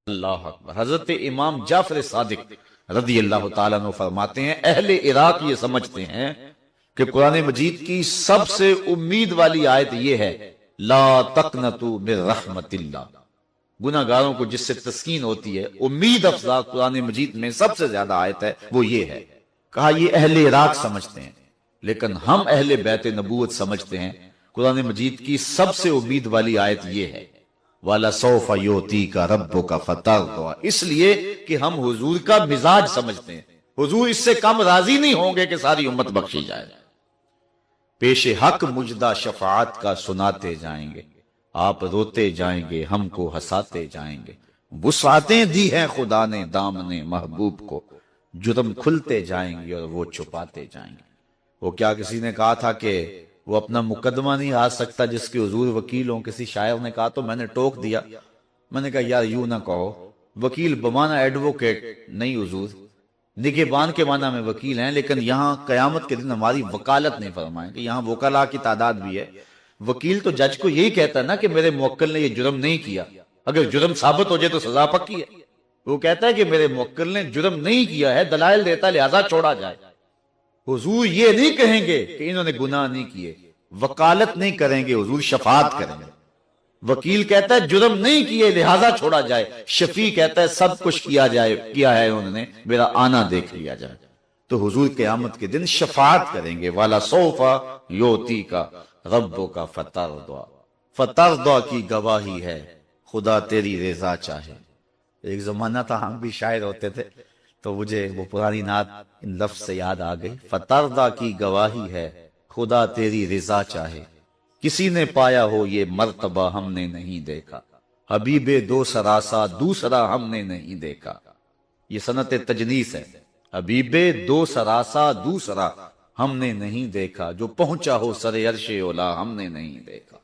اللہ اکبر۔ حضرت امام جعفر صادق رضی اللہ تعالیٰ عنہ فرماتے ہیں اہل عراق یہ سمجھتے ہیں کہ قرآن مجید کی سب سے امید والی آیت یہ ہے لا تقنطوا من رحمت اللہ، گناہ گاروں کو جس سے تسکین ہوتی ہے، امید افزا قرآن مجید میں سب سے زیادہ آیت ہے وہ یہ ہے۔ کہا یہ اہل عراق سمجھتے ہیں، لیکن ہم اہل بیت نبوت سمجھتے ہیں قرآن مجید کی سب سے امید والی آیت یہ ہے وَلَسَوْفَ يُعْطِيكَ رَبُّكَ فَتَرْضَىٰ، اس لیے کہ ہم حضور کا مزاج سمجھتے ہیں، حضور اس سے کم راضی نہیں ہوں گے کہ ساری امت بخشی جائے۔ پیش حق مجدہ شفاعت کا سناتے جائیں گے، آپ روتے جائیں گے ہم کو ہنساتے جائیں گے، وسعتیں دی ہیں خدا نے دامن محبوب کو، جرم کھلتے جائیں گے اور وہ چھپاتے جائیں گے۔ وہ کیا کسی نے کہا تھا کہ وہ اپنا مقدمہ نہیں ہار سکتا جس کے حضور وکیل ہوں، کسی شاعر نے کہا تو میں نے ٹوک دیا، میں نے کہا یار یوں نہ کہو، وکیل بمعنی ایڈوکیٹ نہیں حضور، نگہبان کے معنی میں وکیل ہیں، لیکن یہاں قیامت کے دن ہماری وکالت نہیں فرمائیں کہ یہاں وکلاء کی تعداد بھی ہے۔ وکیل تو جج کو یہی کہتا ہے نا کہ میرے موکل نے یہ جرم نہیں کیا، اگر جرم ثابت ہو جائے تو سزا پکی ہے۔ وہ کہتا ہے کہ میرے موکل نے جرم نہیں کیا ہے، دلائل دیتا ہے لہذا چھوڑا جائے۔ حضور یہ نہیں کہیں گے کہ انہوں نے گناہ نہیں کیے، وکالت نہیں کریں گے، حضور شفاعت کریں گے۔ وکیل کہتا ہے جرم نہیں کیے لہذا چھوڑا جائے، شفیع کہتا ہے سب کچھ کیا ہے انہوں نے، میرا آنا دیکھ لیا جائے۔ تو حضور قیامت کے دن شفاعت کریں گے وَلَسَوْفَ يُعْطِيكَ رَبُّكَ فَتَرْضَىٰ، فَتَرْضَىٰ کی گواہی ہے خدا تیری رضا چاہے۔ ایک زمانہ تھا ہم بھی شاعر ہوتے تھے تو مجھے وہ پرانی نعت ان لفظ سے یاد آ گئی، فَتَرْضَىٰ کی گواہی ہے خدا تیری رضا چاہے، کسی نے پایا ہو یہ مرتبہ ہم نے نہیں دیکھا، حبیب دو سراسا دوسرا ہم نے نہیں دیکھا۔ یہ سنت تجنیس ہے، حبیب دو سراسا دوسرا ہم نے نہیں دیکھا، جو پہنچا ہو سر عرش اولا ہم نے نہیں دیکھا۔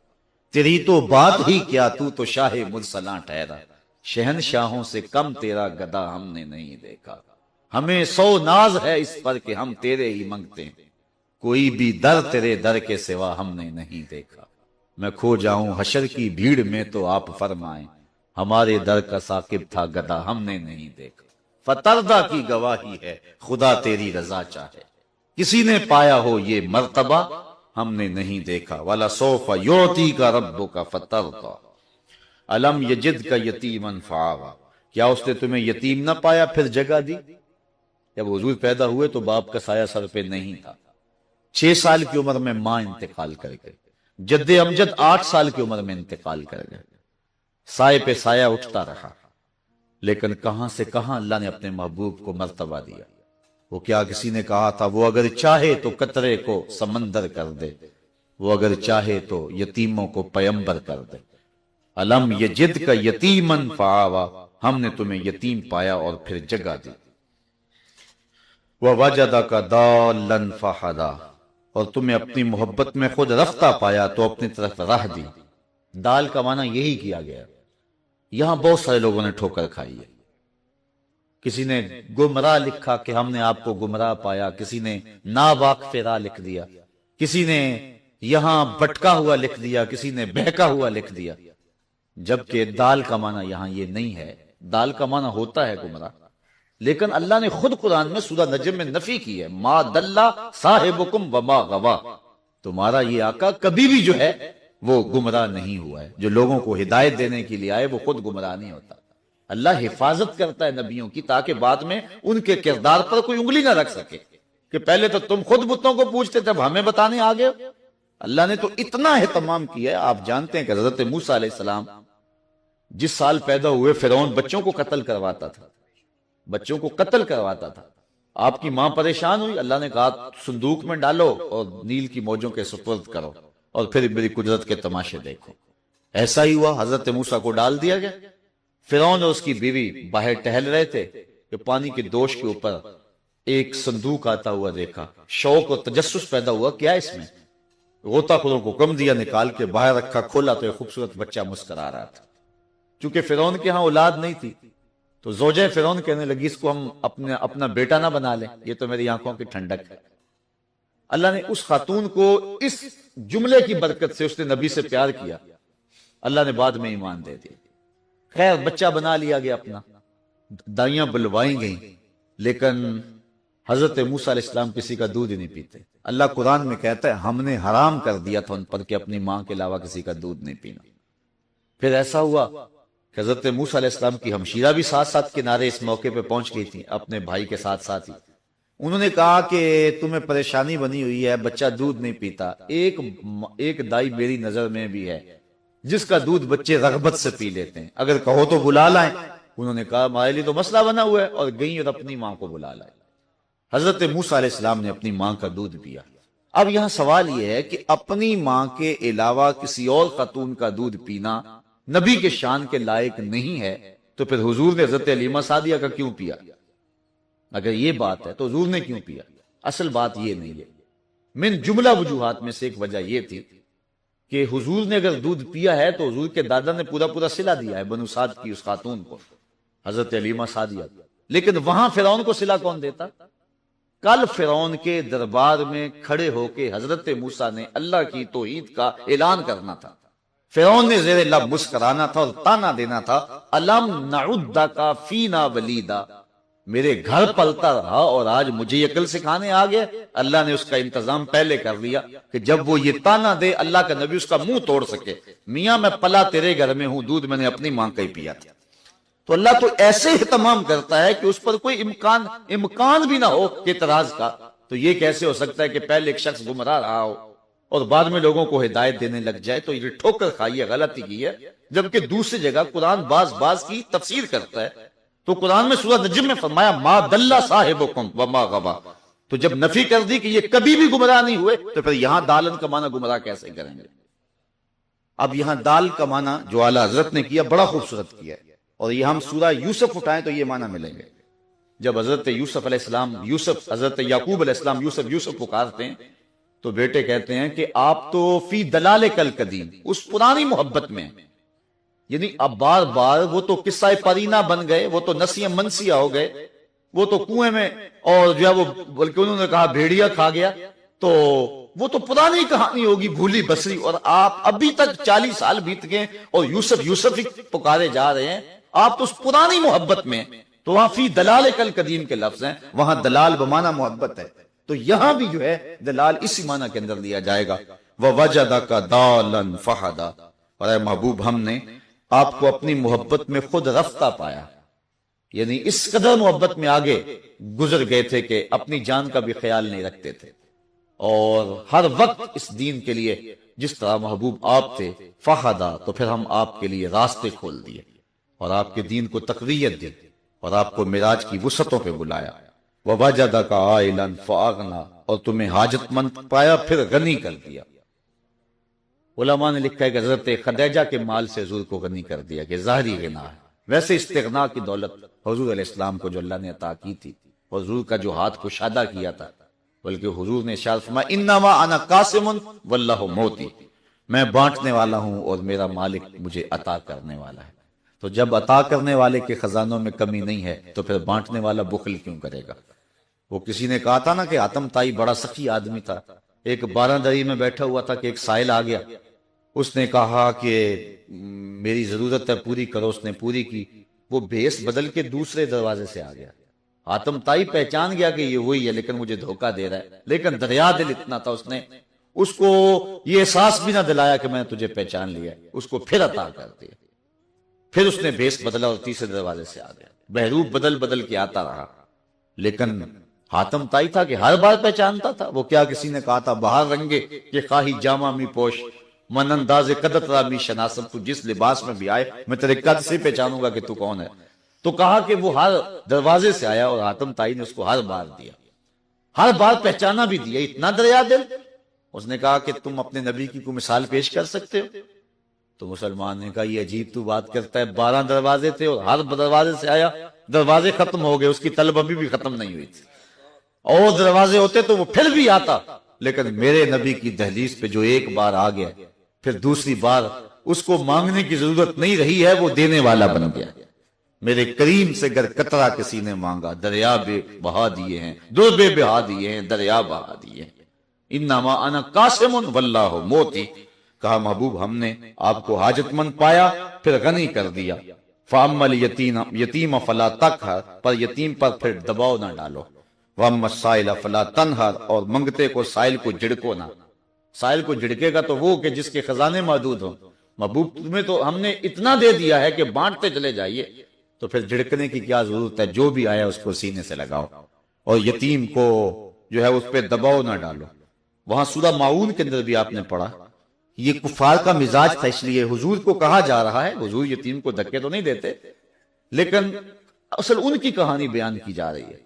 تیری تو بات ہی کیا تو شاہ مرسلاں ٹھہرا، شہنشاہوں سے کم تیرا گدا ہم نے نہیں دیکھا۔ ہمیں سو ناز ہے اس پر کہ ہم تیرے ہی منگتے ہیں، کوئی بھی در تیرے در کے سوا ہم نے نہیں دیکھا۔ میں کھو جاؤں حشر کی بھیڑ میں تو آپ فرمائیں، ہمارے در کا ثاقب تھا گدا ہم نے نہیں دیکھا۔ فترضیٰ کی گواہی ہے خدا تیری رضا چاہے، کسی نے پایا ہو یہ مرتبہ ہم نے نہیں دیکھا۔ وَلَسَوْفَ يُعْطِيكَ رَبُّكَ فَتَرْضَىٰ أَلَمْ يَجِدْكَ يَتِيمًا فَآوَىٰ، کیا اس نے تمہیں یتیم نہ پایا پھر جگہ دی؟ جب حضور پیدا ہوئے تو باپ کا سایہ سر پہ نہیں تھا، 6 سال کی عمر میں ماں انتقال کر گئی، جد امجد 8 سال کی عمر میں انتقال کر گئے، سائے پہ سایہ اٹھتا رہا، لیکن کہاں سے کہاں اللہ نے اپنے محبوب کو مرتبہ دیا۔ وہ کیا کسی نے کہا تھا وہ اگر چاہے تو قطرے کو سمندر کر دے، وہ اگر چاہے تو یتیموں کو پیمبر کر دے۔ الم یجدک یتیما فآویٰ، ہم نے تمہیں یتیم پایا اور پھر جگہ دی۔ وَوَجَدَكَ ضَالًّا فَہَدَىٰ، اور تمہیں اپنی محبت میں خود رفتہ پایا تو اپنی طرف راہ دی۔ دال کا معنی یہی کیا گیا۔ یہاں بہت سارے لوگوں نے ٹھوکر کھائی ہے، کسی نے گمراہ لکھا کہ ہم نے آپ کو گمراہ پایا، کسی نے ناواقف راہ لکھ دیا، کسی نے یہاں بھٹکا ہوا لکھ دیا، کسی نے بہکا ہوا لکھ دیا، جبکہ دال کا معنی یہاں یہ نہیں ہے۔ دال کا معنی ہوتا ہے گمراہ، لیکن اللہ نے خود قرآن میں سورہ نجم میں نفی کی ہے، ما دل صاحبکم وما غوا، تمہارا یہ آقا کبھی بھی جو ہے وہ گمراہ نہیں ہوا ہے۔ جو لوگوں کو ہدایت دینے کے لیے آئے وہ خود گمراہ نہیں ہوتا۔ اللہ حفاظت کرتا ہے نبیوں کی تاکہ بعد میں ان کے کردار پر کوئی انگلی نہ رکھ سکے کہ پہلے تو تم خود بتوں کو پوچھتے تھے اب ہمیں بتانے آگے ہو۔ اللہ نے تو اتنا اہتمام کیا ہے۔ آپ جانتے ہیں کہ حضرت موسیٰ علیہ السلام جس سال پیدا ہوئے فرعون بچوں کو قتل کرواتا تھا، بچوں کو قتل کرواتا تھا۔ آپ کی ماں پریشان ہوئی، اللہ نے کہا صندوق میں ڈالو اور نیل کی موجوں کے سپرد کرو اور پھر میری قدرت کے تماشے دیکھو۔ ایسا ہی ہوا، حضرت موسیٰ کو ڈال دیا گیا۔ فرعون اور اس کی بیوی باہر ٹہل رہے تھے کہ پانی کے دوش کے اوپر ایک صندوق آتا ہوا دیکھا، شوق اور تجسس پیدا ہوا، کیا اس میں؟ غوطہ خوروں کو کم دیا، نکال کے باہر رکھا، کھولا تو ایک خوبصورت بچہ مسکرا رہا تھا۔ چونکہ فرعون کے ہاں اولاد نہیں تھی تو زوجہ فرعون کہنے لگی اس کو ہم اپنا بیٹا نہ بنا لیں، یہ تو میری آنکھوں کی ٹھنڈک ہے۔ اللہ نے اس خاتون کو اس جملے کی برکت سے اس نے نبی سے پیار کیا، اللہ نے بعد میں ایمان دے دیا۔ خیر بچہ بنا لیا گیا اپنا، دائیاں بلوائی گئیں، لیکن حضرت موسیٰ علیہ السلام کسی کا دودھ ہی نہیں پیتے۔ اللہ قرآن میں کہتا ہے ہم نے حرام کر دیا تھا ان پر کہ اپنی ماں کے علاوہ کسی کا دودھ نہیں پینا۔ پھر ایسا ہوا کہ حضرت موسیٰ علیہ السلام کی ہمشیرہ بھی ساتھ ساتھ کنارے اس موقع پہ پہنچ گئی تھی اپنے بھائی کے ساتھ ساتھ ہی۔ انہوں نے کہا کہ تمہیں پریشانی بنی ہوئی ہے، بچہ دودھ نہیں پیتا، ایک دائی میری نظر میں بھی ہے جس کا دودھ بچے رغبت سے پی لیتے ہیں، اگر کہو تو بلا لائیں۔ انہوں نے کہا ہمارے لیے تو مسئلہ بنا ہوا ہے، اور گئیں اور اپنی ماں کو بلا لائیں۔ حضرت موسیٰ علیہ السلام نے اپنی ماں کا دودھ پیا۔ اب یہاں سوال یہ ہے کہ اپنی ماں کے علاوہ کسی اور خاتون کا دودھ پینا نبی کے شان کے لائق نہیں ہے، تو پھر حضور نے حضرت حلیمہ سعدیہ کا کیوں پیا؟ اگر یہ بات ہے تو حضور نے کیوں پیا؟ اصل بات یہ نہیں ہے، من جملہ وجوہات میں سے ایک وجہ یہ تھی کہ حضور نے اگر دودھ پیا ہے تو حضور کے دادا نے پورا صلہ دیا ہے بنو سعد کی اس خاتون کو، حضرت حلیمہ سعدیہ، لیکن وہاں فرعون کو صلہ کون دیتا؟ کل فرعون کے دربار میں کھڑے ہو کے حضرت موسیٰ نے اللہ کی توحید کا اعلان کرنا تھا، فرعون نے زیر لب مسکرانا تھا اور تانا دینا تھا الم نعدک فینا ولیدا، میرے گھر پلتا رہا اور آج مجھے یہ عقل سکھانے آ گیا۔ اللہ نے اس کا انتظام پہلے کر لیا کہ جب وہ یہ تانا دے اللہ کا نبی اس کا منہ توڑ سکے، میاں میں پلا تیرے گھر میں ہوں، دودھ میں نے اپنی ماں کا ہی پیا تھا۔ تو اللہ تو ایسے اہتمام کرتا ہے کہ اس پر کوئی امکان بھی نہ ہو کہ اعتراض کا۔ تو یہ کیسے ہو سکتا ہے کہ پہلے ایک شخص گمراہ رہا ہو اور بعد میں لوگوں کو ہدایت دینے لگ جائے؟ تو یہ ٹھوکر کھائی ہے، غلطی کی ہے۔ جبکہ دوسری جگہ قرآن بعض کی تفسیر کرتا ہے، تو قرآن میں سورہ نجم میں فرمایا ما دل صاحبکم وما غوا، تو جب نفی کر دی کہ یہ کبھی بھی گمراہ نہیں ہوئے، تو پھر یہاں دالن کا معنی گمراہ کیسے کریں گے؟ اب یہاں دال کا معنی جو اعلیٰ حضرت نے کیا بڑا خوبصورت کیا ہے، اور یہ ہم سورہ یوسف اٹھائیں تو یہ معنی ملیں گے۔ جب حضرت یوسف علیہ السلام حضرت یعقوب علیہ السلام یوسف پکارتے ہیں تو بیٹے کہتے ہیں کہ آپ تو فی دلالک القدیم، اس پرانی محبت میں، یعنی اب بار بار وہ تو قصہ پرینہ بن گئے، وہ تو نسیہ منسیہ ہو گئے، وہ تو کنویں میں، اور جو ہے وہ بلکہ انہوں نے کہا بھیڑیا کھا گیا، تو وہ تو پرانی کہانی ہوگی بھولی بسری، اور آپ ابھی تک 40 سال بیت گئے اور یوسف ہی پکارے جا رہے ہیں، آپ تو اس پرانی محبت میں۔ تو وہاں فی دلالک القدیم کے لفظ ہیں، وہاں دلال بمعنی محبت ہے، تو یہاں بھی جو ہے دلال اسی معنی کے اندر لیا جائے گا۔ وَوَجَدَكَ ضَالًّا فَہَدَىٰ، اور اے محبوب ہم نے آپ کو اپنی محبت میں خود رفتہ پایا، یعنی اس قدر محبت میں آگے گزر گئے تھے کہ اپنی جان کا بھی خیال نہیں رکھتے تھے، اور ہر وقت اس دین کے لیے جس طرح محبوب آپ تھے، فہدا، تو پھر ہم آپ کے لیے راستے کھول دیے اور آپ کے دین کو تقویت دی اور آپ کو معراج کی وسعتوں پہ بلایا۔ وَوَجَدَكَ عَائِلًا فَأَغْنَىٰ، اور تمہیں حاجت مند پایا پھر غنی کر دیا۔ علماء نے لکھا ہے کہ حضرت خدیجہ کے مال سے حضور کو غنی کر دیا، کہ ظاہری غنا ہے، ویسے استغنا کی دولت حضور علیہ السلام کو جو اللہ نے عطا کی تھی، حضور کا جو ہاتھ کشادہ کیا تھا، بلکہ حضور نے ارشاد فرمایا انما انا قاسم واللہ موتی، میں بانٹنے والا ہوں اور میرا مالک مجھے عطا کرنے والا ہے۔ تو جب عطا کرنے والے کے خزانوں میں کمی نہیں ہے تو پھر بانٹنے والا بخل کیوں کرے گا؟ وہ کسی نے کہا تھا نا کہ حاتم طائی بڑا سخی آدمی تھا، ایک 12 دری میں بیٹھا ہوا تھا کہ ایک سائل آ گیا، اس نے کہا کہ میری ضرورت ہے پوری کرو، اس نے پوری کی، وہ بھیس بدل کے دوسرے دروازے سے آ گیا۔ حاتم طائی پہچان گیا کہ یہ وہی ہے لیکن مجھے دھوکہ دے رہا ہے، لیکن دریا دل اتنا تھا، اس نے اس کو یہ احساس بھی نہ دلایا کہ میں نے تجھے پہچان لیا، اس کو پھر عطا کر دیا۔ پھر اس نے بھیس بدلا اور تیسرے دروازے سے آ گیا، بہروپ بدل بدل کے آتا رہا، لیکن حاتم طائی تھا کہ ہر بار پہچانتا تھا۔ وہ کیا کسی نے کہا تھا بہار رنگے کہ خواہی جامہ می پوش، من انداز قدت را می شناسم، تو جس لباس میں بھی آئے میں تیرے قد سے پہچانوں گا کہ تو کون ہے۔ تو کہا کہ وہ ہر دروازے سے آیا اور حاتم طائی نے اس کو ہر بار دیا، ہر بار پہچانا بھی دیا، اتنا دریا دل۔ اس نے کہا کہ تم اپنے نبی کی کوئی مثال پیش کر سکتے ہو؟ تو مسلمان نے کہا یہ عجیب تو بات کرتا ہے، 12 دروازے تھے اور ہر دروازے سے آیا، دروازے ختم ہو گئے، اس کی طلب ابھی بھی ختم نہیں ہوئی تھی، اور دروازے ہوتے تو وہ پھر بھی آتا، لیکن میرے نبی کی دہلیز پہ جو ایک بار آ گیا پھر دوسری بار اس کو مانگنے کی ضرورت نہیں رہی ہے، وہ دینے والا بن گیا۔ میرے کریم سے گر قطرہ کسی نے مانگا، دریا بے بہا دیے ہیں، در بے بہا دیے ہیں، دریا بہا دیے ہیں۔ انما انا قاسم واللہ موتی، کہا محبوب ہم نے آپ کو حاجت مند پایا پھر غنی کر دیا۔ فَأَمَّا الْيَتِيمَ فَلَا تَقْهَرْ، پر یتیم پر پھر دباؤ نہ ڈالو، وَأَمَّا السَّائِلَ فَلَا تَنْهَرْ، اور منگتے کو سائل کو جھڑکو نہ۔ سائل کو جھڑکے گا تو وہ کہ جس کے خزانے محدود ہوں، محبوب تمہیں تو ہم نے اتنا دے دیا ہے کہ بانٹتے چلے جائیے، تو پھر جھڑکنے کی کیا ضرورت ہے؟ جو بھی آیا اس کو سینے سے لگاؤ، اور یتیم کو جو ہے اس پہ دباؤ نہ ڈالو۔ وہاں سورہ ماعون کے اندر بھی آپ نے پڑھا، یہ کفار کا مزاج تھا، اس لیے حضور کو کہا جا رہا ہے، حضور یتیم کو دھکے تو نہیں دیتے، لیکن اصل ان کی کہانی بیان کی جا رہی ہے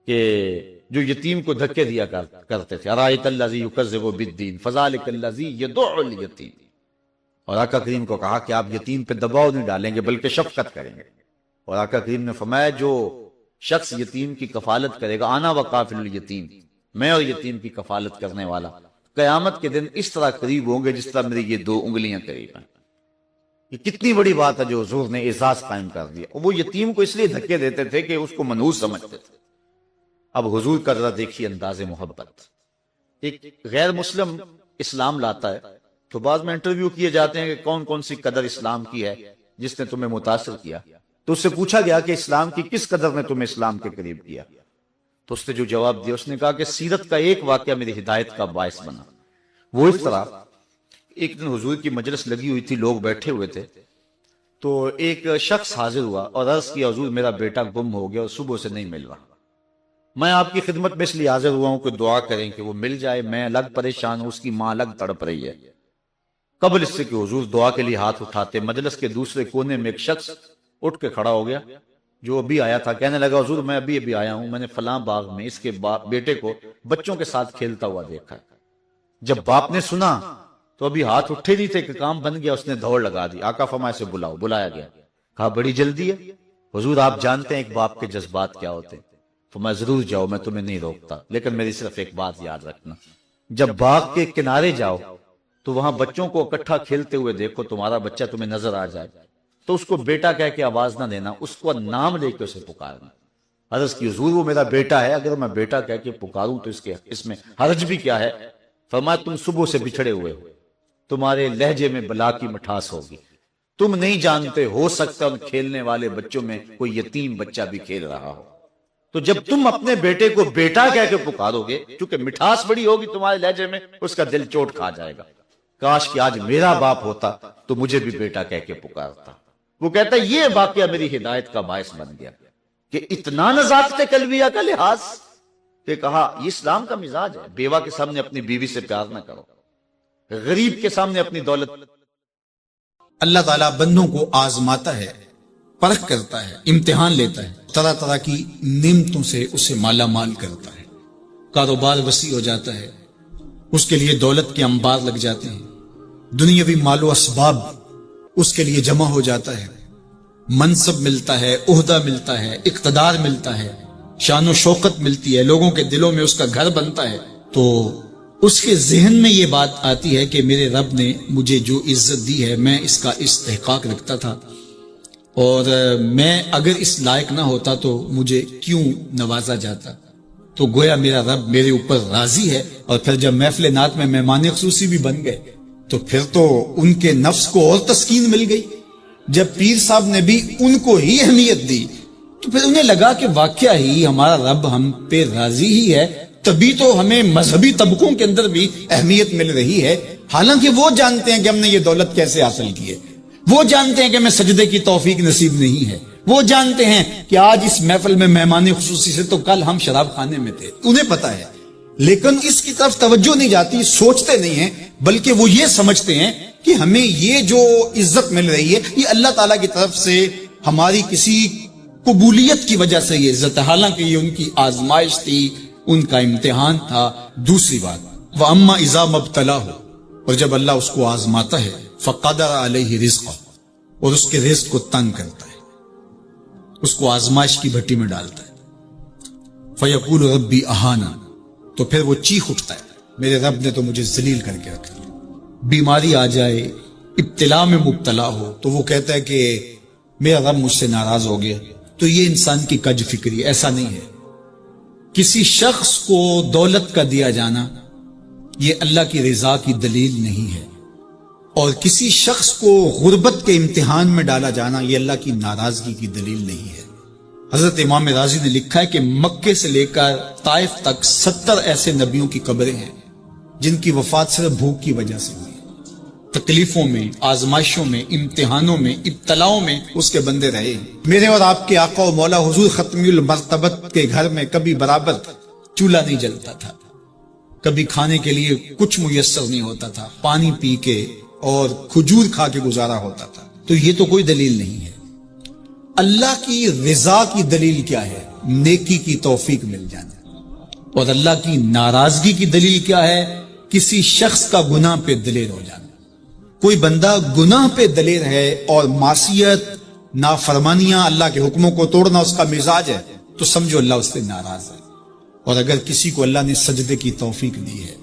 کہ جو یتیم کو دھکے دیا کرتے تھے۔ ارائیت الذی یکذب بالدین فذلک الذی یدع الیتیم، اور آقا کریم کو کہا کہ آپ یتیم پہ دباؤ نہیں ڈالیں گے بلکہ شفقت کریں گے، اور آقا کریم نے فرمایا جو شخص یتیم کی کفالت کرے گا، انا وکافل الیتیم، میں اور یتیم کی کفالت کرنے والا، قیامت کے دن اس طرح قریب ہوں گے جس طرح میری یہ 2 انگلیاں قریب ہیں۔ یہ کتنی بڑی بات ہے جو حضور نے اعزاز قائم کر دیا۔ وہ یتیم کو اس لیے دھکے دیتے تھے کہ اس کو منحوس سمجھتے تھے۔ اب حضور کا ذرا دیکھیے انداز محبت۔ ایک غیر مسلم اسلام لاتا ہے تو بعض میں انٹرویو کیے جاتے ہیں کہ کون کون سی قدر اسلام کی ہے جس نے تمہیں متاثر کیا، تو اس سے پوچھا گیا کہ اسلام کی کس قدر نے تمہیں اسلام کے قریب کیا، تو اس نے جو جواب دیا، اس نے کہا کہ سیرت کا ایک واقعہ میری ہدایت کا باعث بنا۔ وہ اس طرح، ایک دن حضور کی مجلس لگی ہوئی تھی، لوگ بیٹھے ہوئے تھے، تو ایک شخص حاضر ہوا اور عرض کیا حضور میرا بیٹا گم ہو گیا اور صبح سے نہیں مل رہا، میں آپ کی خدمت میں اس لیے حاضر ہوا ہوں کہ دعا کریں کہ وہ مل جائے، میں الگ پریشان ہوں، اس کی ماں الگ تڑپ رہی ہے۔ قبل اس سے کہ حضور دعا کے لیے ہاتھ اٹھاتے، مجلس کے دوسرے کونے میں ایک شخص اٹھ کے کھڑا ہو گیا جو ابھی آیا تھا، کہنے لگا حضور میں ابھی آیا ہوں، میں نے فلاں باغ میں اس کے بیٹے کو بچوں کے ساتھ کھیلتا ہوا دیکھا ہے۔ جب باپ نے سنا تو ابھی ہاتھ اٹھے نہیں تھے کہ کام بن گیا، اس نے دوڑ لگا دی، آقا فرمایا سے بلاؤ، بلایا گیا، کہا بڑی جلدی ہے حضور، آپ جانتے ہیں ایک باپ کے جذبات کیا ہوتے ہیں، فرمایا ضرور جاؤ، میں تمہیں نہیں روکتا، لیکن میری صرف ایک بات یاد رکھنا، جب باغ کے کنارے جاؤ تو وہاں بچوں کو اکٹھا کھیلتے ہوئے دیکھو، تمہارا بچہ تمہیں نظر آ جائے تو اس کو بیٹا کہہ کے آواز نہ دینا، اس کو نام لے کے اسے پکارنا۔ عرض کی حضور وہ میرا بیٹا ہے، اگر میں بیٹا کہہ کے پکاروں تو اس میں حرج بھی کیا ہے؟ فرمایا تم صبح سے بچھڑے ہوئے ہو، تمہارے لہجے میں بلا کی مٹھاس ہوگی، تم نہیں جانتے، ہو سکتا ان کھیلنے والے بچوں میں کوئی یتیم بچہ بھی کھیل رہا ہو، تو جب تم اپنے بیٹے کو بیٹا کہہ کے پکارو گے، چونکہ مٹھاس بڑی ہوگی تمہارے لہجے میں، اس کا دل چوٹ کھا جائے گا، کاش کہ آج میرا باپ ہوتا تو مجھے بھی بیٹا کہہ کے پکارتا۔ وہ کہتا ہے یہ واقعہ میری ہدایت کا باعث بن گیا کہ اتنا نزاکت قلبیہ کا لحاظ کہ کہا یہ اسلام کا مزاج ہے، بیوہ کے سامنے اپنی بیوی سے پیار نہ کرو، غریب کے سامنے اپنی دولت۔ اللہ تعالیٰ بندوں کو آزماتا ہے، پرکھ کرتا ہے، امتحان لیتا ہے، طرح طرح کی نعمتوں سے اسے مالا مال کرتا ہے، کاروبار وسیع ہو جاتا ہے، اس کے لیے دولت کے انبار لگ جاتے ہیں، دنیاوی مال و اسباب اس کے لیے جمع ہو جاتا ہے، منصب ملتا ہے، عہدہ ملتا ہے، اقتدار ملتا ہے، شان و شوکت ملتی ہے، لوگوں کے دلوں میں اس کا گھر بنتا ہے، تو اس کے ذہن میں یہ بات آتی ہے کہ میرے رب نے مجھے جو عزت دی ہے میں اس کا استحقاق رکھتا تھا، اور میں اگر اس لائق نہ ہوتا تو مجھے کیوں نوازا جاتا، تو گویا میرا رب میرے اوپر راضی ہے۔ اور پھر جب محفل نعت میں مہمان خصوصی بھی بن گئے تو پھر تو ان کے نفس کو اور تسکین مل گئی، جب پیر صاحب نے بھی ان کو ہی اہمیت دی تو پھر انہیں لگا کہ واقعہ ہی ہمارا رب ہم پہ راضی ہی ہے، تبھی تو ہمیں مذہبی طبقوں کے اندر بھی اہمیت مل رہی ہے، حالانکہ وہ جانتے ہیں کہ ہم نے یہ دولت کیسے حاصل کی ہے، وہ جانتے ہیں کہ ہمیں سجدے کی توفیق نصیب نہیں ہے، وہ جانتے ہیں کہ آج اس محفل میں مہمان خصوصی سے تو کل ہم شراب خانے میں تھے، انہیں پتا ہے، لیکن اس کی طرف توجہ نہیں جاتی، سوچتے نہیں ہیں، بلکہ وہ یہ سمجھتے ہیں کہ ہمیں یہ جو عزت مل رہی ہے یہ اللہ تعالیٰ کی طرف سے ہماری کسی قبولیت کی وجہ سے یہ عزت ہے، حالانکہ یہ ان کی آزمائش تھی، ان کا امتحان تھا۔ دوسری بات، وَأَمَّا إِذَا مَبْتَلَاهُ، اور جب اللہ اس کو آزماتا ہے، فَقَدَرَ عَلَيْهِ رِزْقَهُ، اور اس کے رزق کو تنگ کرتا ہے، اس کو آزمائش کی بھٹی میں ڈالتا ہے، فَيَقُولُ رَبِّي أَهَانَ، تو پھر وہ چیخ اٹھتا ہے میرے رب نے تو مجھے ذلیل کر کے رکھ دیا۔ بیماری آ جائے، ابتلا میں مبتلا ہو تو وہ کہتا ہے کہ میرا رب مجھ سے ناراض ہو گیا، تو یہ انسان کی کج فکری، ایسا نہیں ہے۔ کسی شخص کو دولت کا دیا جانا یہ اللہ کی رضا کی دلیل نہیں ہے، اور کسی شخص کو غربت کے امتحان میں ڈالا جانا یہ اللہ کی ناراضگی کی دلیل نہیں ہے۔ حضرت امام رازی نے لکھا ہے کہ مکے سے لے کر طائف تک 70 ایسے نبیوں کی قبریں ہیں جن کی وفات صرف بھوک کی وجہ سے ہوئی۔ تکلیفوں میں، آزمائشوں میں، امتحانوں میں، ابتلاؤں میں اس کے بندے رہے ہیں۔ میرے اور آپ کے آقا و مولا حضور ختمی المرتبت کے گھر میں کبھی برابر چولہا نہیں جلتا تھا، کبھی کھانے کے لیے کچھ میسر نہیں ہوتا تھا، پانی پی کے اور کھجور کھا کے گزارا ہوتا تھا۔ تو یہ تو کوئی دلیل نہیں ہے۔ اللہ کی رضا کی دلیل کیا ہے؟ نیکی کی توفیق مل جانا۔ اور اللہ کی ناراضگی کی دلیل کیا ہے؟ کسی شخص کا گناہ پہ دلیر ہو جانا۔ کوئی بندہ گناہ پہ دلیر ہے اور معصیت، نافرمانیاں، اللہ کے حکموں کو توڑنا اس کا مزاج ہے، تو سمجھو اللہ اس سے ناراض ہے۔ اور اگر کسی کو اللہ نے سجدے کی توفیق دی ہے،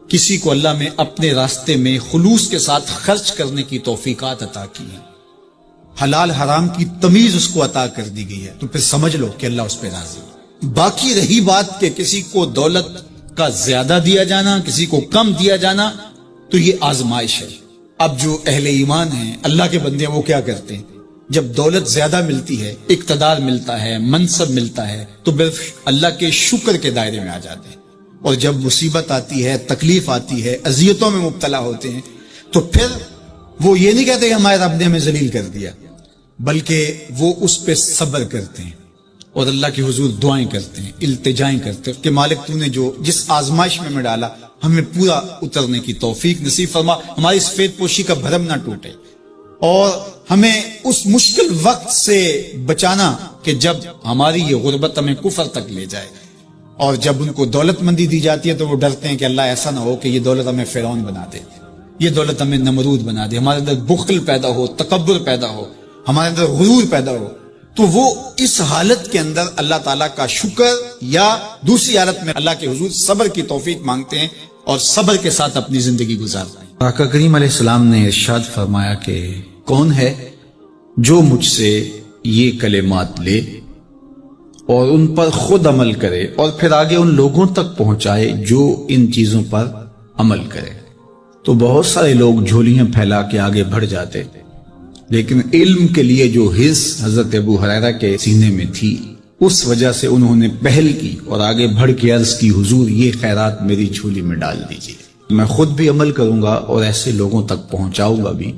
کسی کو اللہ نے اپنے راستے میں خلوص کے ساتھ خرچ کرنے کی توفیقات عطا کی ہیں، حلال حرام کی تمیز اس کو عطا کر دی گئی ہے، تو پھر سمجھ لو کہ اللہ اس پہ راضی ہے۔ باقی رہی بات کہ کسی کو دولت کا زیادہ دیا جانا، کسی کو کم دیا جانا، تو یہ آزمائش ہے۔ اب جو اہل ایمان ہیں، اللہ کے بندے ہیں، وہ کیا کرتے ہیں؟ جب دولت زیادہ ملتی ہے، اقتدار ملتا ہے، منصب ملتا ہے، تو صرف اللہ کے شکر کے دائرے میں آ جاتے ہیں۔ اور جب مصیبت آتی ہے، تکلیف آتی ہے، اذیتوں میں مبتلا ہوتے ہیں، تو پھر وہ یہ نہیں کہتے کہ ہمارے رب نے ہمیں ذلیل کر دیا، بلکہ وہ اس پہ صبر کرتے ہیں اور اللہ کے حضور دعائیں کرتے ہیں، التجائیں کرتے ہیں کہ مالک تو نے جو جس آزمائش میں ڈالا ہمیں پورا اترنے کی توفیق نصیب فرما، ہماری سفید پوشی کا بھرم نہ ٹوٹے، اور ہمیں اس مشکل وقت سے بچانا کہ جب ہماری یہ غربت ہمیں کفر تک لے جائے۔ اور جب ان کو دولت مندی دی جاتی ہے تو وہ ڈرتے ہیں کہ اللہ ایسا نہ ہو کہ یہ دولت ہمیں فرعون بنا دے، یہ دولت ہمیں نمرود بنا دے، ہمارے اندر بخل پیدا ہو، تکبر پیدا ہو، ہمارے اندر غرور پیدا ہو۔ تو وہ اس حالت کے اندر اللہ تعالیٰ کا شکر یا دوسری حالت میں اللہ کے حضور صبر کی توفیق مانگتے ہیں اور صبر کے ساتھ اپنی زندگی گزارتے ہیں۔ آقا کریم علیہ السلام نے ارشاد فرمایا کہ کون ہے جو مجھ سے یہ کلمات لے اور ان پر خود عمل کرے اور پھر آگے ان لوگوں تک پہنچائے جو ان چیزوں پر عمل کرے۔ تو بہت سارے لوگ جھولیاں پھیلا کے آگے بڑھ جاتے، لیکن علم کے لیے جو حرص حضرت ابو ہریرہ کے سینے میں تھی، اس وجہ سے انہوں نے پہل کی اور آگے بڑھ کے عرض کی حضور یہ خیرات میری جھولی میں ڈال دیجیے، میں خود بھی عمل کروں گا اور ایسے لوگوں تک پہنچاؤں گا بھی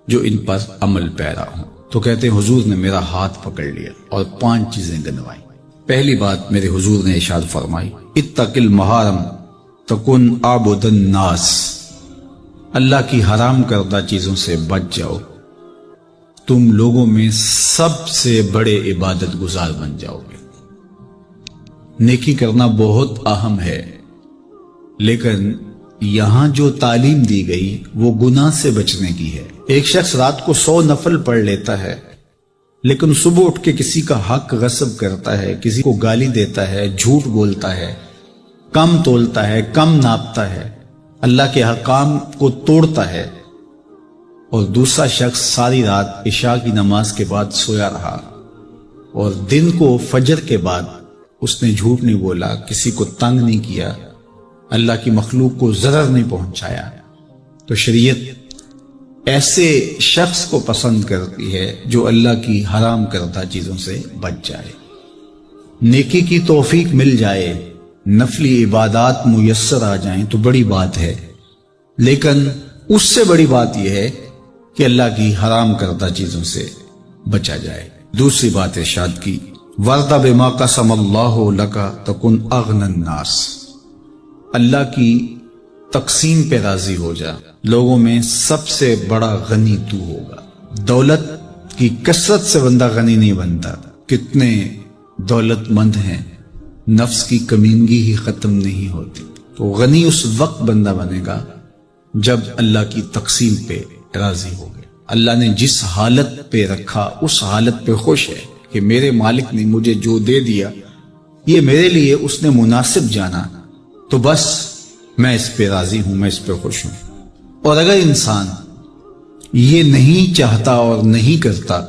جو ان پر عمل پیرا ہوں۔ تو کہتے ہیں حضور نے میرا ہاتھ پکڑ لیا اور 5 چیزیں گنوائیں۔ پہلی بات میرے حضور نے ارشاد فرمائی، اتق المحارم تکن عابد الناس، اللہ کی حرام کردہ چیزوں سے بچ جاؤ، تم لوگوں میں سب سے بڑے عبادت گزار بن جاؤ گے۔ نیکی کرنا بہت اہم ہے، لیکن یہاں جو تعلیم دی گئی وہ گناہ سے بچنے کی ہے۔ ایک شخص رات کو 100 نفل پڑھ لیتا ہے، لیکن صبح اٹھ کے کسی کا حق غصب کرتا ہے، کسی کو گالی دیتا ہے، جھوٹ بولتا ہے، کم تولتا ہے، کم ناپتا ہے، اللہ کے حکام کو توڑتا ہے، اور دوسرا شخص ساری رات عشاء کی نماز کے بعد سویا رہا اور دن کو فجر کے بعد اس نے جھوٹ نہیں بولا، کسی کو تنگ نہیں کیا، اللہ کی مخلوق کو ضرر نہیں پہنچایا، تو شریعت ایسے شخص کو پسند کرتی ہے جو اللہ کی حرام کردہ چیزوں سے بچ جائے، نیکی کی توفیق مل جائے، نفلی عبادات میسر آ جائیں تو بڑی بات ہے، لیکن اس سے بڑی بات یہ ہے کہ اللہ کی حرام کردہ چیزوں سے بچا جائے۔ دوسری بات ارشاد کی، وَرْضَ بِمَا قَسَمَ اللَّهُ لَكَ تَكُنْ أَغْنَى النَّاسِ، اللہ کی تقسیم پہ راضی ہو جا، لوگوں میں سب سے بڑا غنی تو ہوگا۔ دولت کی کثرت سے بندہ غنی نہیں بنتا، کتنے دولت مند ہیں، نفس کی کمینگی ہی ختم نہیں ہوتی۔ تو غنی اس وقت بندہ بنے گا جب اللہ کی تقسیم پہ راضی ہو گئے، اللہ نے جس حالت پہ رکھا اس حالت پہ خوش ہے کہ میرے مالک نے مجھے جو دے دیا یہ میرے لیے اس نے مناسب جانا، تو بس میں اس پہ راضی ہوں، میں اس پہ خوش ہوں۔ اور اگر انسان یہ نہیں چاہتا اور نہیں کرتا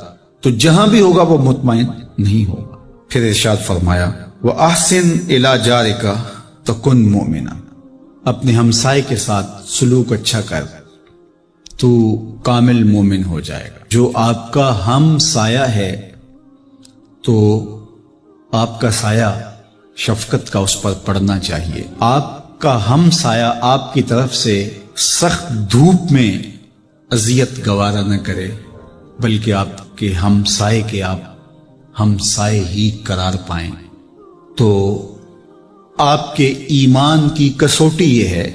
تو جہاں بھی ہوگا وہ مطمئن نہیں ہوگا۔ پھر ارشاد فرمایا، وَأَحْسِنْ إِلَى جَارِكَ تَكُنْ مُؤْمِنًا، اپنے ہمسائے کے ساتھ سلوک اچھا کر تو کامل مومن ہو جائے گا۔ جو آپ کا ہم سایہ ہے تو آپ کا سایہ شفقت کا اس پر پڑنا چاہیے۔ آپ کا ہم سایہ آپ کی طرف سے سخت دھوپ میں اذیت گوارا نہ کرے، بلکہ آپ کے ہم سائے کے آپ ہم سائے ہی قرار پائیں، تو آپ کے ایمان کی کسوٹی یہ ہے،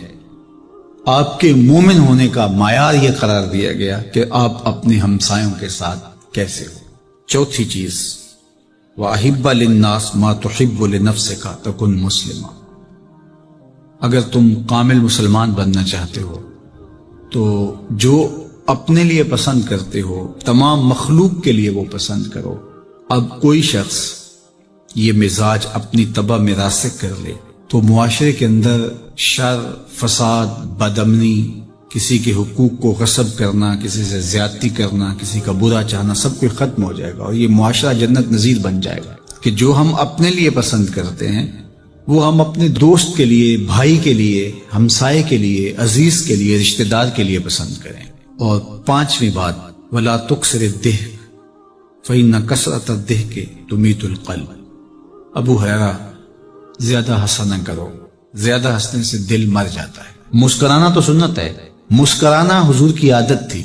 آپ کے مومن ہونے کا معیار یہ قرار دیا گیا کہ آپ اپنے ہمسایوں کے ساتھ کیسے ہو۔ چوتھی چیز، وَأَحِبَّ لِلنَّاسِ مَا تُحِبُّ لِنَفْسِكَ تَكُنْ مُسْلِمًا۔ اگر تم کامل مسلمان بننا چاہتے ہو تو جو اپنے لیے پسند کرتے ہو تمام مخلوق کے لیے وہ پسند کرو۔ اب کوئی شخص یہ مزاج اپنی طبع میں راسخ کر لے تو معاشرے کے اندر شر، فساد، بدامنی، کسی کے حقوق کو غصب کرنا، کسی سے زیادتی کرنا، کسی کا برا چاہنا، سب کچھ ختم ہو جائے گا، اور یہ معاشرہ جنت نظیر بن جائے گا کہ جو ہم اپنے لیے پسند کرتے ہیں وہ ہم اپنے دوست کے لیے، بھائی کے لیے، ہمسائے کے لیے، عزیز کے لیے، رشتہ دار کے لیے پسند کریں۔ اور پانچویں بات، وَلَا تُكْثِرِ الضِّحْكَ فَإِنَّ كَثْرَةَ الضِّحْكِ تُمِيتُ الْقَلْبَ۔ ابو ہریرہ، زیادہ ہنسا نہ کرو، زیادہ ہنسنے سے دل مر جاتا ہے۔ مسکرانا تو سنت ہے، مسکرانا حضور کی عادت تھی،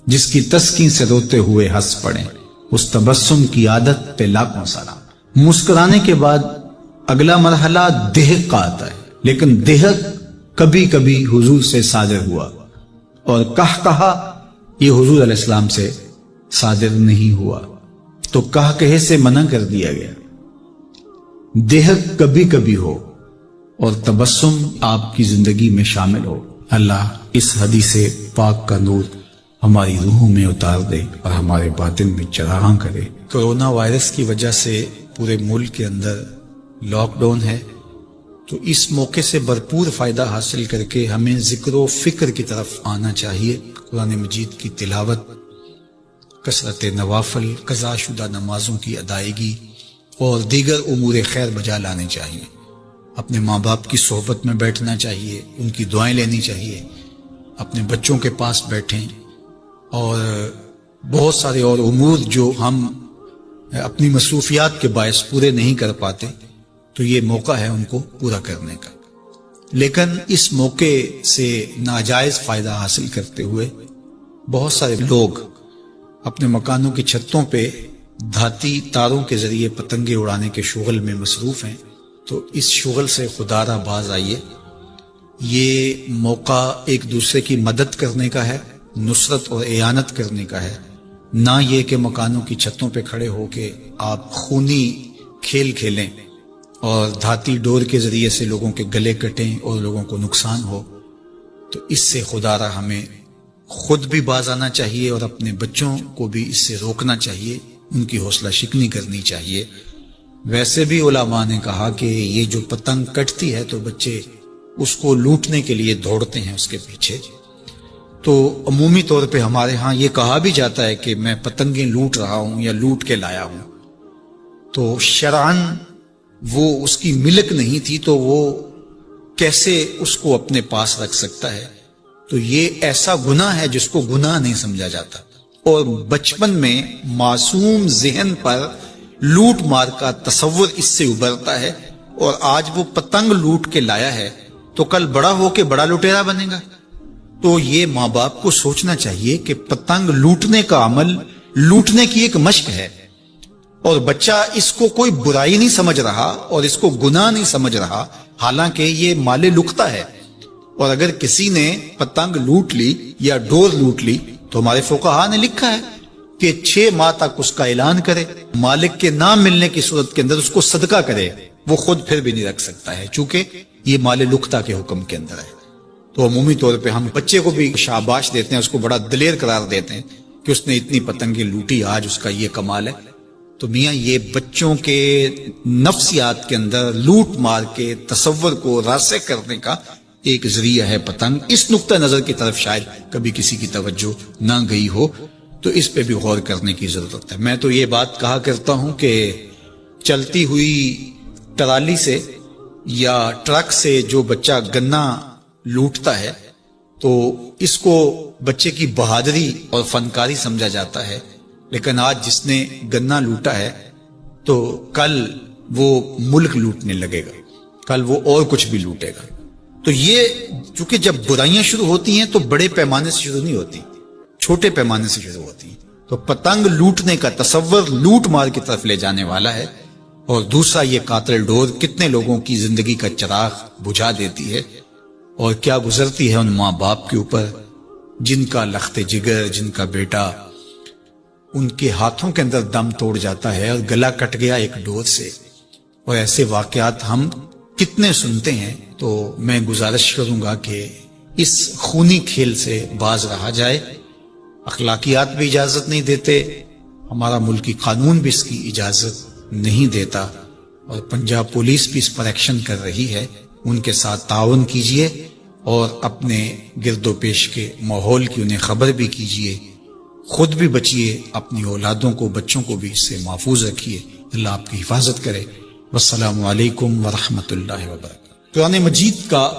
جس کی تسکین سے روتے ہوئے ہنس پڑیں، اس تبسم کی عادت پہ لاکھوں سلام۔ مسکرانے کے بعد اگلا مرحلہ دہک کا آتا ہے، لیکن دہک کبھی کبھی حضور سے صادر ہوا، اور کہا یہ حضور علیہ السلام سے صادر نہیں ہوا، تو کہے سے منع کر دیا گیا۔ دہک کبھی کبھی ہو اور تبسم آپ کی زندگی میں شامل ہو۔ اللہ اس حدیث پاک کا نور ہماری روحوں میں اتار دے اور ہمارے باطن میں چراغاں کرے۔ کرونا وائرس کی وجہ سے پورے ملک کے اندر لاک ڈاؤن ہے، تو اس موقع سے بھرپور فائدہ حاصل کر کے ہمیں ذکر و فکر کی طرف آنا چاہیے۔ قرآن مجید کی تلاوت، کثرت نوافل، قضا شدہ نمازوں کی ادائیگی اور دیگر امور خیر بجا لانے چاہیے۔ اپنے ماں باپ کی صحبت میں بیٹھنا چاہیے، ان کی دعائیں لینی چاہیے، اپنے بچوں کے پاس بیٹھیں، اور بہت سارے اور امور جو ہم اپنی مصروفیات کے باعث پورے نہیں کر پاتے، تو یہ موقع ہے ان کو پورا کرنے کا۔ لیکن اس موقع سے ناجائز فائدہ حاصل کرتے ہوئے بہت سارے لوگ اپنے مکانوں کی چھتوں پہ دھاتی تاروں کے ذریعے پتنگے اڑانے کے شغل میں مصروف ہیں، تو اس شغل سے خدا را باز آئیے۔ یہ موقع ایک دوسرے کی مدد کرنے کا ہے، نصرت اور اعانت کرنے کا ہے، نہ یہ کہ مکانوں کی چھتوں پہ کھڑے ہو کے آپ خونی کھیل کھیلیں اور دھاتی ڈور کے ذریعے سے لوگوں کے گلے کٹیں اور لوگوں کو نقصان ہو۔ تو اس سے خدا را ہمیں خود بھی باز آنا چاہیے اور اپنے بچوں کو بھی اس سے روکنا چاہیے، ان کی حوصلہ شکنی کرنی چاہیے۔ ویسے بھی علماء نے کہا کہ یہ جو پتنگ کٹتی ہے تو بچے اس کو لوٹنے کے لیے دوڑتے ہیں اس کے پیچھے، تو عمومی طور پہ ہمارے ہاں یہ کہا بھی جاتا ہے کہ میں پتنگیں لوٹ رہا ہوں یا لوٹ کے لایا ہوں، تو شرعاً وہ اس کی ملک نہیں تھی، تو وہ کیسے اس کو اپنے پاس رکھ سکتا ہے؟ تو یہ ایسا گناہ ہے جس کو گناہ نہیں سمجھا جاتا، اور بچپن میں معصوم ذہن پر لوٹ مار کا تصور اس سے ابھرتا ہے، اور آج وہ پتنگ لوٹ کے لایا ہے تو کل بڑا ہو کے بڑا لٹیرا بنے گا۔ تو یہ ماں باپ کو سوچنا چاہیے کہ پتنگ لوٹنے کا عمل لوٹنے کی ایک مشق ہے، اور بچہ اس کو کوئی برائی نہیں سمجھ رہا اور اس کو گناہ نہیں سمجھ رہا، حالانکہ یہ مال لقطہ ہے۔ اور اگر کسی نے پتنگ لوٹ لی یا ڈور لوٹ لی تو ہمارے فقہا نے لکھا ہے کہ 6 ماہ تک اس کا اعلان کرے، مالک کے نہ ملنے کی صورت کے اندر اس کو صدقہ کرے، وہ خود پھر بھی نہیں رکھ سکتا ہے، چونکہ یہ مال لقطہ کے حکم کے اندر ہے۔ تو عمومی طور پہ ہم بچے کو بھی شاباش دیتے ہیں، اس کو بڑا دلیر قرار دیتے ہیں کہ اس نے اتنی پتنگیں لوٹی، آج اس کا یہ کمال ہے۔ تو میاں یہ بچوں کے نفسیات کے اندر لوٹ مار کے تصور کو راسخ کرنے کا ایک ذریعہ ہے پتنگ۔ اس نقطہ نظر کی طرف شاید کبھی کسی کی توجہ نہ گئی ہو، تو اس پہ بھی غور کرنے کی ضرورت ہے۔ میں تو یہ بات کہا کرتا ہوں کہ چلتی ہوئی ٹرالی سے یا ٹرک سے جو بچہ گنا لوٹتا ہے تو اس کو بچے کی بہادری اور فنکاری سمجھا جاتا ہے، لیکن آج جس نے گنا لوٹا ہے تو کل وہ ملک لوٹنے لگے گا، کل وہ اور کچھ بھی لوٹے گا۔ تو یہ چونکہ جب برائیاں شروع ہوتی ہیں تو بڑے پیمانے سے شروع نہیں ہوتی، چھوٹے پیمانے سے شروع ہوتی ہیں۔ تو پتنگ لوٹنے کا تصور لوٹ مار کی طرف لے جانے والا ہے، اور دوسرا یہ قاتل ڈور کتنے لوگوں کی زندگی کا چراغ بجھا دیتی ہے، اور کیا گزرتی ہے ان ماں باپ کے اوپر جن کا لخت جگر، جن کا بیٹا ان کے ہاتھوں کے اندر دم توڑ جاتا ہے اور گلا کٹ گیا ایک ڈور سے۔ اور ایسے واقعات ہم کتنے سنتے ہیں۔ تو میں گزارش کروں گا کہ اس خونی کھیل سے باز رہا جائے۔ اخلاقیات بھی اجازت نہیں دیتے، ہمارا ملکی قانون بھی اس کی اجازت نہیں دیتا، اور پنجاب پولیس بھی اس پر ایکشن کر رہی ہے۔ ان کے ساتھ تعاون کیجئے اور اپنے گرد و پیش کے ماحول کی انہیں خبر بھی کیجئے، خود بھی بچیے، اپنی اولادوں کو، بچوں کو بھی اس سے محفوظ رکھیے۔ اللہ آپ کی حفاظت کرے۔ والسلام علیکم ورحمۃ اللہ وبرکاتہ۔ قرآن مجید کا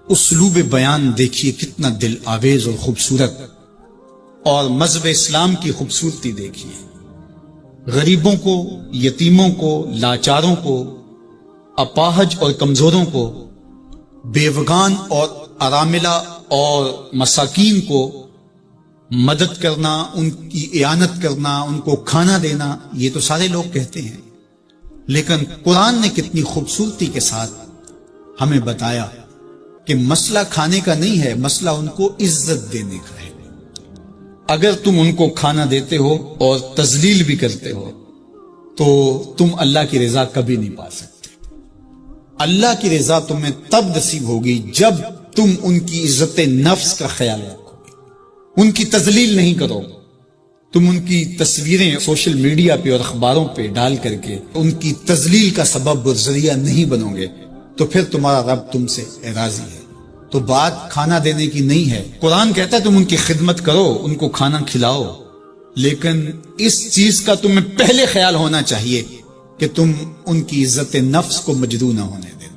اسلوب بیان دیکھیے کتنا دل آویز اور خوبصورت، اور مذہب اسلام کی خوبصورتی دیکھیے۔ غریبوں کو، یتیموں کو، لاچاروں کو، اپاہج اور کمزوروں کو، بیوگان اور اراملہ اور مساکین کو مدد کرنا، ان کی اعانت کرنا، ان کو کھانا دینا، یہ تو سارے لوگ کہتے ہیں، لیکن قرآن نے کتنی خوبصورتی کے ساتھ ہمیں بتایا کہ مسئلہ کھانے کا نہیں ہے، مسئلہ ان کو عزت دینے کا ہے۔ اگر تم ان کو کھانا دیتے ہو اور تذلیل بھی کرتے ہو تو تم اللہ کی رضا کبھی نہیں پا سکتے۔ اللہ کی رضا تمہیں تب نصیب ہوگی جب تم ان کی عزت نفس کا خیال رکھو گے، ان کی تذلیل نہیں کرو گے، تم ان کی تصویریں سوشل میڈیا پہ اور اخباروں پہ ڈال کر کے ان کی تذلیل کا سبب اور ذریعہ نہیں بنو گے، تو پھر تمہارا رب تم سے راضی ہے۔ تو بات کھانا دینے کی نہیں ہے، قرآن کہتا ہے تم ان کی خدمت کرو، ان کو کھانا کھلاؤ، لیکن اس چیز کا تمہیں پہلے خیال ہونا چاہیے کہ تم ان کی عزت نفس کو مجروح نہ ہونے دیں۔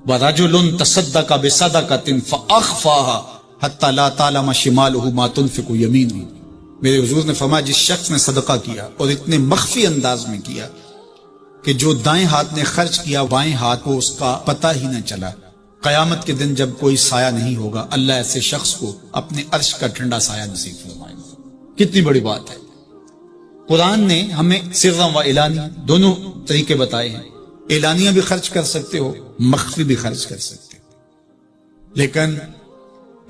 وَرَجُلٌ تَصَدَّقَ بِصَدَقَةٍ فَأَخْفَاهَا حَتَّى لَا تَعْلَمَ شِمَالُهُ مَا تُنْفِقُ يَمِينُهُ۔ میرے حضور نے فرمایا جس شخص نے صدقہ کیا اور اتنے مخفی انداز میں کیا کہ جو دائیں ہاتھ نے خرچ کیا بائیں ہاتھ کو اس کا پتہ ہی نہ چلا، قیامت کے دن جب کوئی سایہ نہیں ہوگا اللہ ایسے شخص کو اپنے عرش کا ٹھنڈا سایہ نصیب فرمائے گا۔ کتنی بڑی بات ہے۔ قرآن نے ہمیں سرا و اعلانیہ دونوں طریقے بتائے ہیں، اعلانیہ بھی خرچ کر سکتے ہو، مخفی بھی خرچ کر سکتے ہو، لیکن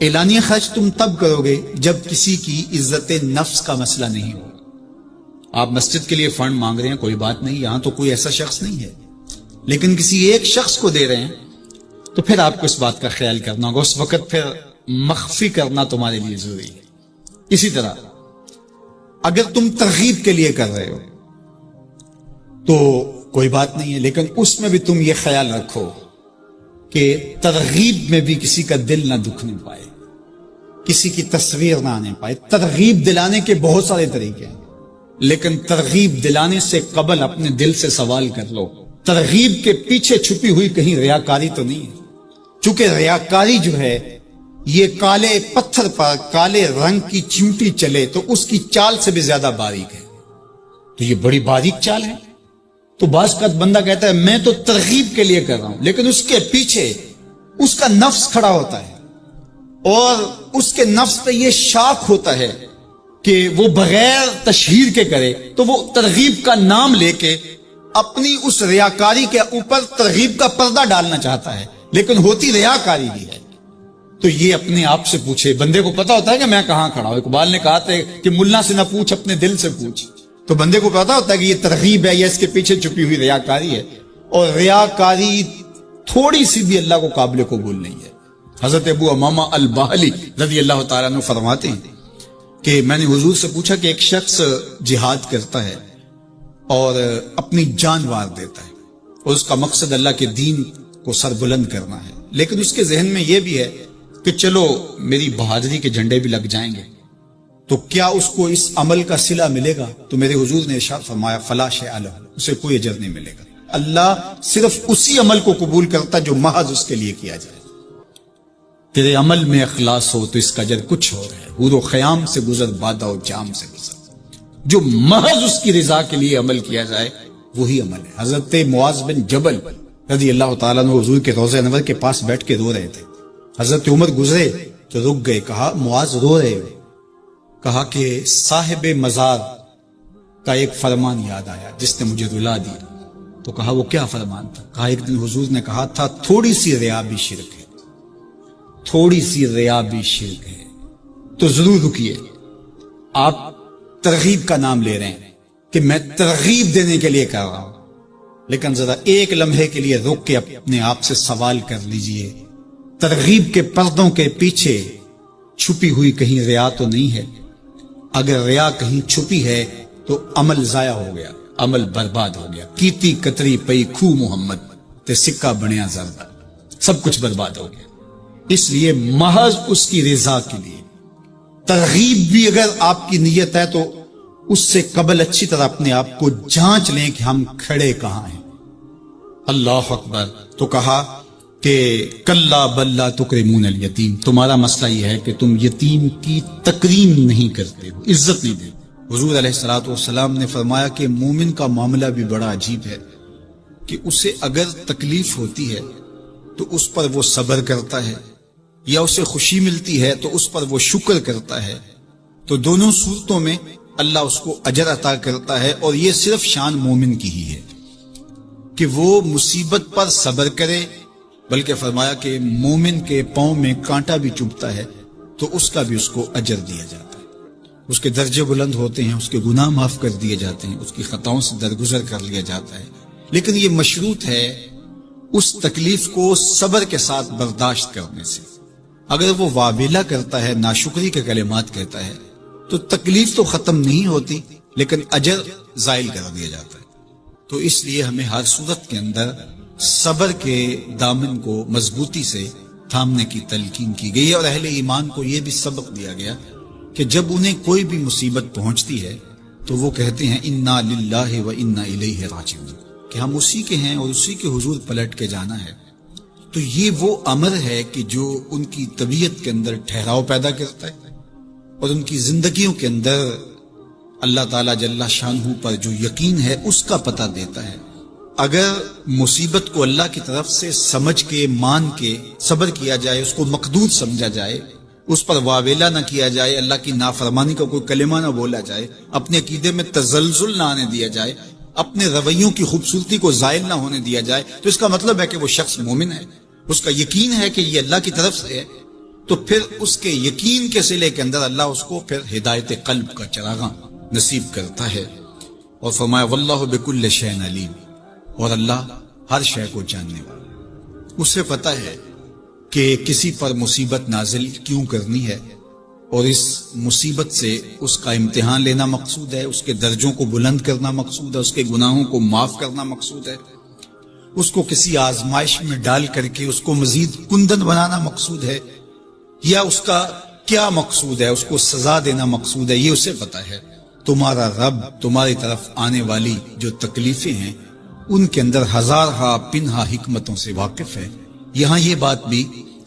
اعلانیہ خرچ تم تب کرو گے جب کسی کی عزت نفس کا مسئلہ نہیں ہو۔ آپ مسجد کے لیے فنڈ مانگ رہے ہیں، کوئی بات نہیں، یہاں تو کوئی ایسا شخص نہیں ہے، لیکن کسی ایک شخص کو دے رہے ہیں تو پھر آپ کو اس بات کا خیال کرنا ہوگا، اس وقت پھر مخفی کرنا تمہارے لیے ضروری ہے۔ اسی طرح اگر تم ترغیب کے لیے کر رہے ہو تو کوئی بات نہیں ہے، لیکن اس میں بھی تم یہ خیال رکھو کہ ترغیب میں بھی کسی کا دل نہ دکھنے پائے، کسی کی تصویر نہ آنے پائے۔ ترغیب دلانے کے بہت سارے طریقے ہیں، لیکن ترغیب دلانے سے قبل اپنے دل سے سوال کر لو، ترغیب کے پیچھے چھپی ہوئی کہیں ریاکاری تو نہیں ہے؟ چونکہ ریاکاری جو ہے یہ کالے پتھر پر کالے رنگ کی چیونٹی چلے تو اس کی چال سے بھی زیادہ باریک ہے، تو یہ بڑی باریک چال ہے۔ تو بعض کا بندہ کہتا ہے میں تو ترغیب کے لیے کر رہا ہوں، لیکن اس کے پیچھے اس کا نفس کھڑا ہوتا ہے، اور اس کے نفس پہ یہ شاک ہوتا ہے کہ وہ بغیر تشہیر کے کرے، تو وہ ترغیب کا نام لے کے اپنی اس ریاکاری کے اوپر ترغیب کا پردہ ڈالنا چاہتا ہے، لیکن ہوتی ریاکاری ہی ہے۔ تو یہ اپنے آپ سے پوچھے، بندے کو پتا ہوتا ہے کہ میں کہاں کھڑا ہوں۔ اقبال نے کہا تھا کہ ملا سے نہ پوچھ اپنے دل سے پوچھ، تو بندے کو پتا ہوتا ہے کہ یہ ترغیب ہے یا اس کے پیچھے چھپی ہوئی ریاکاری ہے، اور ریاکاری تھوڑی سی بھی اللہ کو قابل قبول نہیں ہے۔ حضرت ابو امامہ الباہلی رضی اللہ تعالیٰ عنہ فرماتے ہیں کہ میں نے حضور سے پوچھا کہ ایک شخص جہاد کرتا ہے اور اپنی جان وار دیتا ہے، اور اس کا مقصد اللہ کے دین کو سربلند کرنا ہے، لیکن اس کے ذہن میں یہ بھی ہے کہ چلو میری بہادری کے جھنڈے بھی لگ جائیں گے، تو کیا اس کو اس عمل کا صلہ ملے گا؟ تو میرے حضور نے ارشاد فرمایا فلا شیء لہ، اسے کوئی اجر نہیں ملے گا۔ اللہ صرف اسی عمل کو قبول کرتا جو محض اس کے لیے کیا جائے۔ تیرے عمل میں اخلاص ہو تو اس کا اجر کچھ اور ہے، حور و خیام سے گزر بادہ و جام سے گزر، جو محض اس کی رضا کے لیے عمل کیا جائے وہی عمل ہے۔ حضرت معاذ بن جبل رضی اللہ تعالیٰ عنہ حضور کے روضہ انور کے پاس بیٹھ کے رو رہے تھے، حضرت عمر گزرے تو رک گئے، کہا معاذ رو رہے ہو؟ کہا کہ صاحب مزار کا ایک فرمان یاد آیا جس نے مجھے رلا دیا۔ تو کہا وہ کیا فرمان تھا؟ کہا ایک دن حضور نے کہا تھا تھوڑی سی ریا بھی شرک ہے، تھوڑی سی ریا بھی شرک ہے۔ تو ضرور رکیے، آپ ترغیب کا نام لے رہے ہیں کہ میں ترغیب دینے کے لیے کر رہا ہوں، لیکن ذرا ایک لمحے کے لیے رک کے اپنے آپ سے سوال کر لیجئے، ترغیب کے پردوں کے پیچھے چھپی ہوئی کہیں ریا تو نہیں ہے؟ اگر ریا کہیں چھپی ہے تو عمل ضائع ہو گیا، عمل برباد ہو گیا۔ کیتی کتری پئی کھو محمد تے سکہ بنیا زردہ، سب کچھ برباد ہو گیا۔ اس لیے محض اس کی رضا کے لیے ترغیب بھی اگر آپ کی نیت ہے تو اس سے قبل اچھی طرح اپنے آپ کو جانچ لیں کہ ہم کھڑے کہاں ہیں۔ اللہ اکبر۔ تو کہا کہ کلا بل لا تکرمون الیتیم، تمہارا مسئلہ یہ ہے کہ تم یتیم کی تکریم نہیں کرتے ہو، عزت نہیں دیتے۔ حضور علیہ الصلوۃ والسلام نے فرمایا کہ مومن کا معاملہ بھی بڑا عجیب ہے کہ اسے اگر تکلیف ہوتی ہے تو اس پر وہ صبر کرتا ہے، یا اسے خوشی ملتی ہے تو اس پر وہ شکر کرتا ہے، تو دونوں صورتوں میں اللہ اس کو اجر عطا کرتا ہے۔ اور یہ صرف شان مومن کی ہی ہے کہ وہ مصیبت پر صبر کرے، بلکہ فرمایا کہ مومن کے پاؤں میں کانٹا بھی چبھتا ہے تو اس کا بھی اس کو اجر دیا جاتا ہے، اس کے درجے بلند ہوتے ہیں، اس کے گناہ معاف کر دیے جاتے ہیں، اس کی خطاؤں سے درگزر کر لیا جاتا ہے۔ لیکن یہ مشروط ہے اس تکلیف کو صبر کے ساتھ برداشت کرنے سے۔ اگر وہ وابلہ کرتا ہے، ناشکری کے کلمات کہتا ہے، تو تکلیف تو ختم نہیں ہوتی لیکن اجر زائل کر دیا جاتا ہے۔ تو اس لیے ہمیں ہر صورت کے اندر صبر کے دامن کو مضبوطی سے تھامنے کی تلقین کی گئی ہے، اور اہل ایمان کو یہ بھی سبق دیا گیا کہ جب انہیں کوئی بھی مصیبت پہنچتی ہے تو وہ کہتے ہیں انا للہ و انا الیہ راجعون، کہ ہم اسی کے ہیں اور اسی کے حضور پلٹ کے جانا ہے۔ تو یہ وہ امر ہے کہ جو ان کی طبیعت کے اندر ٹھہراؤ پیدا کرتا ہے اور ان کی زندگیوں کے اندر اللہ تعالیٰ جل شانہ پر جو یقین ہے اس کا پتہ دیتا ہے۔ اگر مصیبت کو اللہ کی طرف سے سمجھ کے مان کے صبر کیا جائے، اس کو مقدور سمجھا جائے، اس پر واویلا نہ کیا جائے، اللہ کی نافرمانی کا کوئی کلمہ نہ بولا جائے، اپنے عقیدے میں تزلزل نہ آنے دیا جائے، اپنے رویوں کی خوبصورتی کو زائل نہ ہونے دیا جائے، تو اس کا مطلب ہے کہ وہ شخص مومن ہے، اس کا یقین ہے کہ یہ اللہ کی طرف سے ہے۔ تو پھر اس کے یقین کے صلے کے اندر اللہ اس کو پھر ہدایت قلب کا چراغاں نصیب کرتا ہے۔ اور فرمایا واللہ بکل شیء علیم، اور اللہ ہر شے کو جاننے والا، اسے پتہ ہے کہ کسی پر مصیبت نازل کیوں کرنی ہے، اور اس مصیبت سے اس کا امتحان لینا مقصود ہے، اس کے درجوں کو بلند کرنا مقصود ہے، اس کے گناہوں کو معاف کرنا مقصود ہے، اس کو کسی آزمائش میں ڈال کر کے اس کو مزید کندن بنانا مقصود ہے، یا اس کا کیا مقصود ہے، اس کو سزا دینا مقصود ہے، یہ اسے پتہ ہے۔ تمہارا رب تمہاری طرف آنے والی جو تکلیفیں ہیں ان کے اندر ہزارہا پنہا حکمتوں سے واقف ہے۔ یہاں یہ بات بھی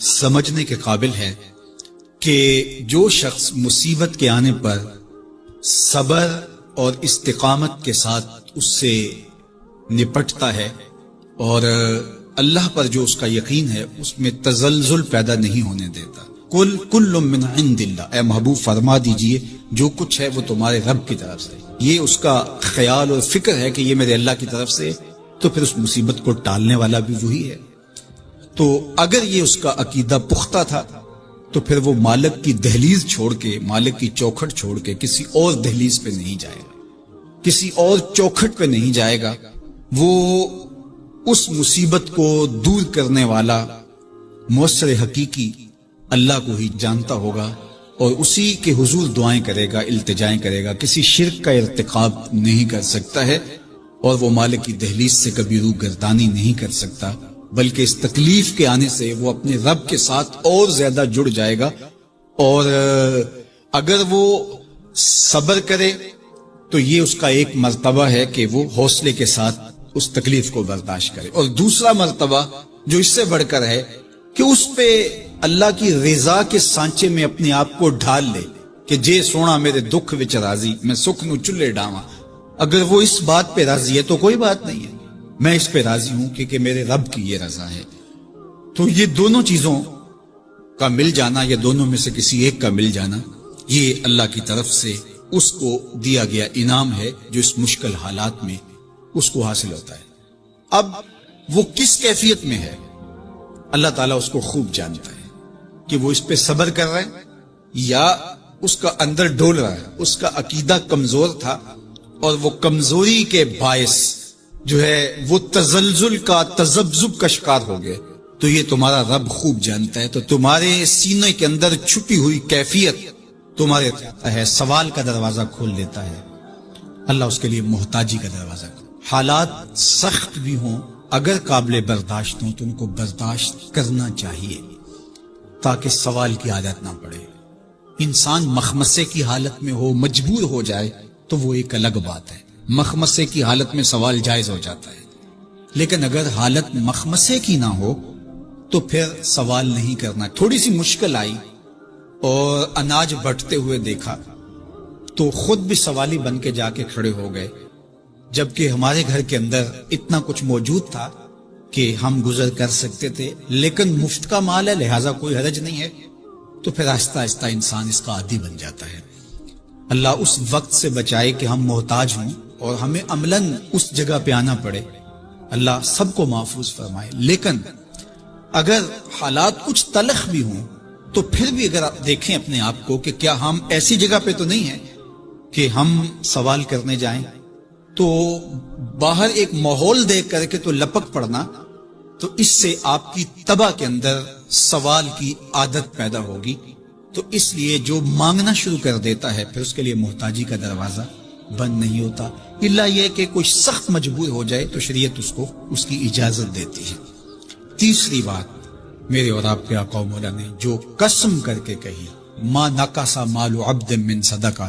سمجھنے کے قابل ہے کہ جو شخص مصیبت کے آنے پر صبر اور استقامت کے ساتھ اس سے نپٹتا ہے اور اللہ پر جو اس کا یقین ہے اس میں تزلزل پیدا نہیں ہونے دیتا، کل من عند اللہ، اے محبوب فرما دیجئے جو کچھ ہے وہ تمہارے رب کی طرف سے، یہ اس کا خیال اور فکر ہے کہ یہ میرے اللہ کی طرف سے، تو پھر اس مصیبت کو ٹالنے والا بھی وہی ہے۔ تو اگر یہ اس کا عقیدہ پختہ تھا تو پھر وہ مالک کی دہلیز چھوڑ کے، مالک کی چوکھٹ چھوڑ کے کسی اور دہلیز پہ نہیں جائے گا، کسی اور چوکھٹ پہ نہیں جائے گا، وہ اس مصیبت کو دور کرنے والا مؤثر حقیقی اللہ کو ہی جانتا ہوگا اور اسی کے حضور دعائیں کرے گا، التجائیں کرے گا، کسی شرک کا ارتکاب نہیں کر سکتا ہے، اور وہ مالک کی دہلیز سے کبھی روح گردانی نہیں کر سکتا، بلکہ اس تکلیف کے آنے سے وہ اپنے رب کے ساتھ اور زیادہ جڑ جائے گا۔ اور اگر وہ صبر کرے تو یہ اس کا ایک مرتبہ ہے کہ وہ حوصلے کے ساتھ اس تکلیف کو برداشت کرے، اور دوسرا مرتبہ جو اس سے بڑھ کر ہے کہ اس پہ اللہ کی رضا کے سانچے میں اپنے آپ کو ڈھال لے کہ جے سونا میرے دکھ وچ راضی میں سکھ نو چلے ڈاواں، اگر وہ اس بات پہ راضی ہے تو کوئی بات نہیں ہے، میں اس پہ راضی ہوں کہ میرے رب کی یہ رضا ہے۔ تو یہ دونوں چیزوں کا مل جانا یا دونوں میں سے کسی ایک کا مل جانا، یہ اللہ کی طرف سے اس کو دیا گیا انعام ہے جو اس مشکل حالات میں اس کو حاصل ہوتا ہے۔ اب وہ کس کیفیت میں ہے اللہ تعالیٰ اس کو خوب جانتا ہے کہ وہ اس پہ صبر کر رہا ہے یا اس کا اندر ڈول رہا ہے، اس کا عقیدہ کمزور تھا اور وہ کمزوری کے باعث جو ہے وہ تزلزل کا تذبذب کا شکار ہو گئے، تو یہ تمہارا رب خوب جانتا ہے۔ تو تمہارے سینے کے اندر چھپی ہوئی کیفیت تمہارے ہے، سوال کا دروازہ کھول دیتا ہے اللہ، اس کے لیے محتاجی کا دروازہ کھول۔ حالات سخت بھی ہوں، اگر قابل برداشت ہوں تو ان کو برداشت کرنا چاہیے تاکہ سوال کی عادت نہ پڑے۔ انسان مخمسے کی حالت میں ہو، مجبور ہو جائے تو وہ ایک الگ بات ہے، مخمسے کی حالت میں سوال جائز ہو جاتا ہے، لیکن اگر حالت مخمسے کی نہ ہو تو پھر سوال نہیں کرنا۔ تھوڑی سی مشکل آئی اور اناج بٹتے ہوئے دیکھا تو خود بھی سوالی بن کے جا کے کھڑے ہو گئے، جبکہ ہمارے گھر کے اندر اتنا کچھ موجود تھا کہ ہم گزر کر سکتے تھے، لیکن مفت کا مال ہے لہٰذا کوئی حرج نہیں ہے، تو پھر آہستہ آہستہ انسان اس کا عادی بن جاتا ہے۔ اللہ اس وقت سے بچائے کہ ہم محتاج ہوں اور ہمیں عملاً اس جگہ پہ آنا پڑے، اللہ سب کو محفوظ فرمائے۔ لیکن اگر حالات کچھ تلخ بھی ہوں تو پھر بھی اگر آپ دیکھیں اپنے آپ کو کہ کیا ہم ایسی جگہ پہ تو نہیں ہیں کہ ہم سوال کرنے جائیں، تو باہر ایک ماحول دیکھ کر کے تو لپک پڑنا، تو اس سے آپ کی طبع کے اندر سوال کی عادت پیدا ہوگی، تو اس لیے جو مانگنا شروع کر دیتا ہے پھر اس کے لیے محتاجی کا دروازہ بند نہیں ہوتا، الا یہ کہ کوئی سخت مجبور ہو جائے تو شریعت اس کو اس کی اجازت دیتی ہے۔ تیسری بات میرے اور آپ کے آقا و مولا نے جو قسم کر کے کہی، ما نقص مال عبد من صدقہ،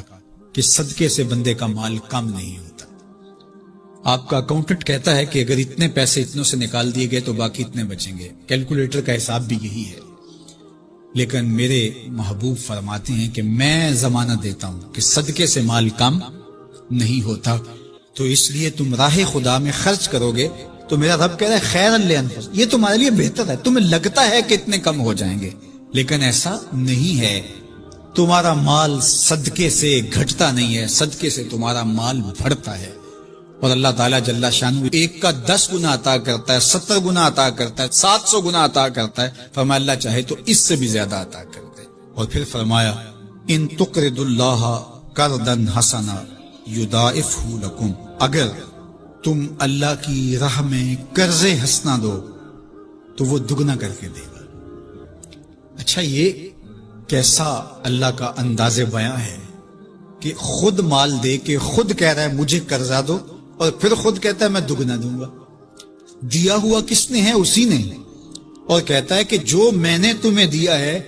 کہ صدقے سے بندے کا مال کم نہیں ہوتا۔ آپ کا اکاؤنٹنٹ کہتا ہے کہ اگر اتنے پیسے اتنوں سے نکال دیے گئے تو باقی اتنے بچیں گے، کیلکولیٹر کا حساب بھی یہی ہے، لیکن میرے محبوب فرماتے ہیں کہ میں ضمانت دیتا ہوں کہ صدقے سے مال کم نہیں ہوتا، تو اس لیے تم راہ خدا میں خرچ کرو گے تو میرا رب کہہ رہا ہے خیر لانفسکم، یہ تمہارے لیے بہتر ہے، تمہیں لگتا ہے کہ اتنے کم ہو جائیں گے لیکن ایسا نہیں ہے، تمہارا مال صدقے سے گھٹتا نہیں ہے، صدقے سے تمہارا مال بڑھتا ہے، اور اللہ تعالیٰ جل شانہ ایک کا 10 گنا عطا کرتا ہے، 70 گنا عطا کرتا ہے، 700 گنا عطا کرتا ہے، فرمایا اللہ چاہے تو اس سے بھی زیادہ عطا کرتے، اور پھر فرمایا ان تقرضوا اللہ قرضا حسنا یضاعفہ لکم، اگر تم اللہ کی راہ میں قرض حسنہ دو تو وہ دگنا کر کے دے گا۔ اچھا یہ کیسا اللہ کا انداز بیان ہے کہ خود مال دے کے خود کہہ رہا ہے مجھے قرضہ دو، اور پھر خود کہتا ہے میں دگنا دوں گا۔ دیا ہوا کس نے ہے؟ اسی نے، اور کہتا ہے کہ جو میں نے تمہیں دیا ہے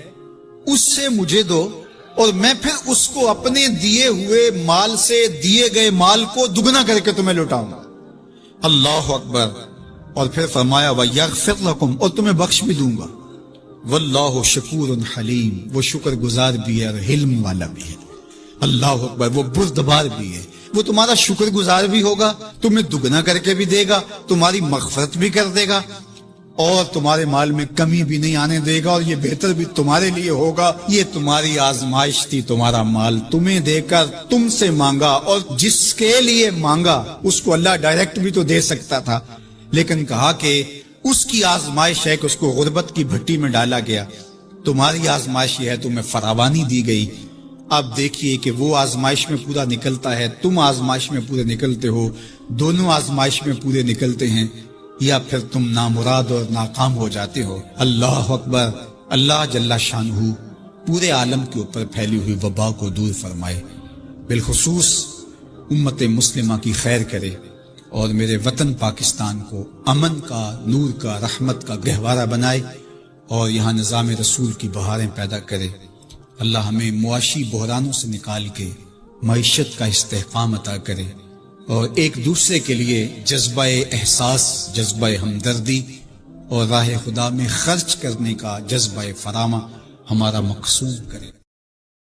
اس سے مجھے دو، اور میں پھر اس کو اپنے دیے ہوئے مال سے دیے گئے مال کو دگنا کر کے تمہیں لوٹاؤں گا۔ اللہ اکبر، اور پھر فرمایا وَيَغْفِرْ لَكُمْ، اور تمہیں بخش بھی دوں گا، واللہ شکور حلیم، وہ شکر گزار بھی ہے اور حلم والا بھی ہے۔ اللہ اکبر، وہ بردبار بھی ہے، وہ تمہارا شکر گزار بھی ہوگا، تمہیں دگنا کر کے بھی دے گا، تمہاری مغفرت بھی کر دے گا، اور تمہارے مال میں کمی بھی نہیں آنے دے گا، اور یہ بہتر بھی تمہارے لیے ہوگا۔ یہ تمہاری آزمائش تھی، تمہارا مال تمہیں دے کر تم سے مانگا، اور جس کے لیے مانگا اس کو اللہ ڈائریکٹ بھی تو دے سکتا تھا، لیکن کہا کہ اس کی آزمائش ہے کہ اس کو غربت کی بھٹی میں ڈالا گیا، تمہاری آزمائش یہ ہے تمہیں فراوانی دی گئی۔ اب دیکھیے کہ وہ آزمائش میں پورا نکلتا ہے، تم آزمائش میں پورے نکلتے ہو، دونوں آزمائش میں پورے نکلتے ہیں، یا پھر تم نامراد اور ناکام ہو جاتے ہو۔ اللہ اکبر، اللہ جل شانہ پورے عالم کے اوپر پھیلی ہوئی وبا کو دور فرمائے، بالخصوص امت مسلمہ کی خیر کرے، اور میرے وطن پاکستان کو امن کا، نور کا، رحمت کا گہوارہ بنائے، اور یہاں نظام رسول کی بہاریں پیدا کرے۔ اللہ ہمیں معاشی بحرانوں سے نکال کے معیشت کا استحکام عطا کرے، اور ایک دوسرے کے لیے جذبہ احساس، جذبہ ہمدردی اور راہ خدا میں خرچ کرنے کا جذبہ فراما ہمارا مقصود کرے۔